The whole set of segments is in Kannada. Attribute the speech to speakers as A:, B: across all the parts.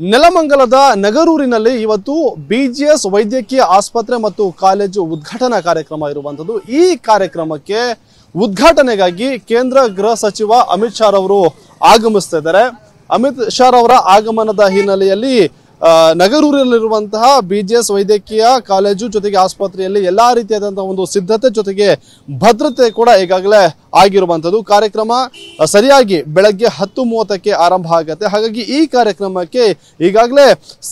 A: ನೆಲಮಂಗಲದ ನಗರೂರಿನಲ್ಲಿ ಇವತ್ತು ಬಿಜಿಎಸ್ ವೈದ್ಯಕೀಯ ಆಸ್ಪತ್ರೆ ಮತ್ತು ಕಾಲೇಜು ಉದ್ಘಾಟನಾ ಕಾರ್ಯಕ್ರಮ ಇರುವಂತದ್ದು। ಈ ಕಾರ್ಯಕ್ರಮಕ್ಕೆ ಉದ್ಘಾಟನೆಗಾಗಿ ಕೇಂದ್ರ ಗೃಹ ಸಚಿವ ಅಮಿತ್ ಶಾ ಅವರು ಆಗಮಿಸುತ್ತಿದ್ದಾರೆ। ಅಮಿತ್ ಶಾ ಅವರ ಆಗಮನದ ಹಿನ್ನೆಲೆಯಲ್ಲಿ ನಗರೂರಿನಲ್ಲಿರುವಂತಹ ಬಿಜಿಎಸ್ ವೈದ್ಯಕೀಯ ಕಾಲೇಜು ಜೊತೆಗೆ ಆಸ್ಪತ್ರೆಯಲ್ಲಿ ಎಲ್ಲಾ ರೀತಿಯಾದಂತಹ ಒಂದು ಸಿದ್ಧತೆ ಜೊತೆಗೆ ಭದ್ರತೆ ಕೂಡ ಈಗಾಗಲೇ ಆಗಿರುವಂತದ್ದು। ಕಾರ್ಯಕ್ರಮ ಸರಿಯಾಗಿ ಬೆಳಗ್ಗೆ 10:30ಕ್ಕೆ ಆರಂಭ ಆಗುತ್ತೆ। ಹಾಗಾಗಿ ಈ ಕಾರ್ಯಕ್ರಮಕ್ಕೆ ಈಗಾಗಲೇ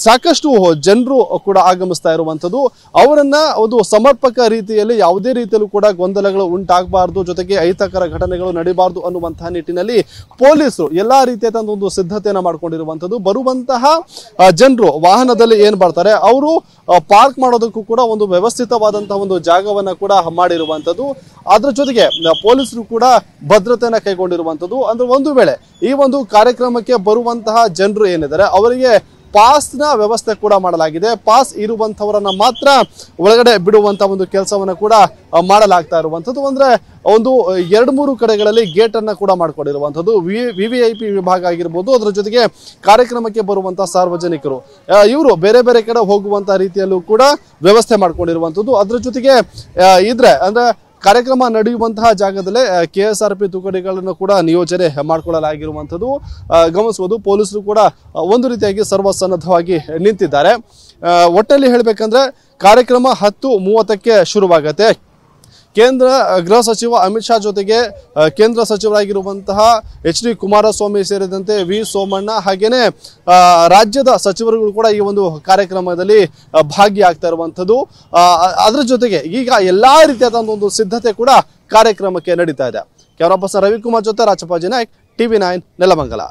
A: ಸಾಕಷ್ಟು ಜನರು ಕೂಡ ಆಗಮಿಸ್ತಾ ಇರುವಂತದ್ದು। ಅವರನ್ನ ಒಂದು ಸಮರ್ಪಕ ರೀತಿಯಲ್ಲಿ ಯಾವುದೇ ರೀತಿಯಲ್ಲೂ ಕೂಡ ಗೊಂದಲಗಳು ಉಂಟಾಗಬಾರದು, ಜೊತೆಗೆ ಅಹಿತಕರ ಘಟನೆಗಳು ನಡೀಬಾರದು ಅನ್ನುವಂತಹ ನಿಟ್ಟಿನಲ್ಲಿ ಪೊಲೀಸರು ಎಲ್ಲಾ ರೀತಿಯಾದ ಒಂದು ಸಿದ್ಧತೆಯನ್ನು ಮಾಡಿಕೊಂಡಿರುವಂತದ್ದು। ಬರುವಂತಹ ಜನರು ವಾಹನದಲ್ಲಿ ಏನು ಬರ್ತಾರೆ ಅವರು ಪಾರ್ಕ್ ಮಾಡೋದಕ್ಕೂ ಕೂಡ ಒಂದು ವ್ಯವಸ್ಥಿತವಾದಂತಹ ಒಂದು ಜಾಗವನ್ನ ಕೂಡ ಮಾಡಿರುವಂತದ್ದು। ಅದರ ಜೊತೆಗೆ ಪೊಲೀಸರು ಕೂಡ ಭದ್ರತೆಯನ್ನ ಕೈಗೊಂಡಿರುವಂತದ್ದು। ಅಂದ್ರೆ ಒಂದು ವೇಳೆ ಈ ಒಂದು ಕಾರ್ಯಕ್ರಮಕ್ಕೆ ಬರುವಂತಹ ಜನರು ಏನಿದ್ದಾರೆ ಅವರಿಗೆ ಪಾಸ್ನ ವ್ಯವಸ್ಥೆ ಕೂಡ ಮಾಡಲಾಗಿದೆ। ಪಾಸ್ ಇರುವಂತವರನ್ನ ಮಾತ್ರ ಒಳಗಡೆ ಬಿಡುವಂತ ಒಂದು ಕೆಲಸವನ್ನ ಕೂಡ ಮಾಡಲಾಗ್ತಾ ಇರುವಂತದ್ದು। ಅಂದ್ರೆ ಒಂದು 2-3 ಕಡೆಗಳಲ್ಲಿ ಗೇಟ್ ಅನ್ನ ಕೂಡ ಮಾಡ್ಕೊಂಡಿರುವಂತದ್ದು। ವಿವಿಐಪಿ ವಿಭಾಗ ಆಗಿರ್ಬೋದು, ಅದರ ಜೊತೆಗೆ ಕಾರ್ಯಕ್ರಮಕ್ಕೆ ಬರುವಂತಹ ಸಾರ್ವಜನಿಕರು ಇವರು ಬೇರೆ ಬೇರೆ ಕಡೆ ಹೋಗುವಂತ ರೀತಿಯಲ್ಲೂ ಕೂಡ ವ್ಯವಸ್ಥೆ ಮಾಡ್ಕೊಂಡಿರುವಂತದ್ದು। ಅದರ ಜೊತೆಗೆ ಇದ್ರೆ ಅಂದ್ರೆ ಕಾರ್ಯಕ್ರಮ ನಡೆಯುವಂತಹ ಜಾಗದಲ್ಲೇ KSRP ತುಕಡಿಗಳನ್ನು ಕೂಡ ನಿಯೋಜನೆ ಮಾಡಿಕೊಳ್ಳಲಾಗಿರುವಂತದ್ದು ಗಮನಿಸಬಹುದು। ಪೊಲೀಸರು ಕೂಡ ಒಂದು ರೀತಿಯಾಗಿ ಸರ್ವಸನ್ನದ್ಧವಾಗಿ ನಿಂತಿದ್ದಾರೆ। ಒಟ್ಟಲ್ಲಿ ಹೇಳಬೇಕಂದ್ರೆ ಕಾರ್ಯಕ್ರಮ 10:30ಕ್ಕೆ ಶುರುವಾಗುತ್ತೆ। ಕೇಂದ್ರ ಗೃಹ ಸಚಿವ ಅಮಿತ್ ಶಾ ಜೊತೆಗೆ ಕೇಂದ್ರ ಸಚಿವರಾಗಿರುವಂತಹ HD ಕುಮಾರಸ್ವಾಮಿ ಸೇರಿದಂತೆ ವಿ ಸೋಮಣ್ಣ ಹಾಗೇನೆ ರಾಜ್ಯದ ಸಚಿವರುಗಳು ಕೂಡ ಈ ಒಂದು ಕಾರ್ಯಕ್ರಮದಲ್ಲಿ ಭಾಗಿಯಾಗ್ತಾ ಇರುವಂತದ್ದು। ಅದರ ಜೊತೆಗೆ ಈಗ ಎಲ್ಲಾ ರೀತಿಯಾದ ಒಂದು ಸಿದ್ಧತೆ ಕೂಡ ಕಾರ್ಯಕ್ರಮಕ್ಕೆ ನಡೀತಾ ಇದೆ। ಕ್ಯಾಮರಾ ಪರ್ಸನ್ ರವಿಕುಮಾರ್ ಜೊತೆ ರಾಚಪ್ಪ ನಾಯ್ಕ್, TV9 ನೆಲಮಂಗಲ।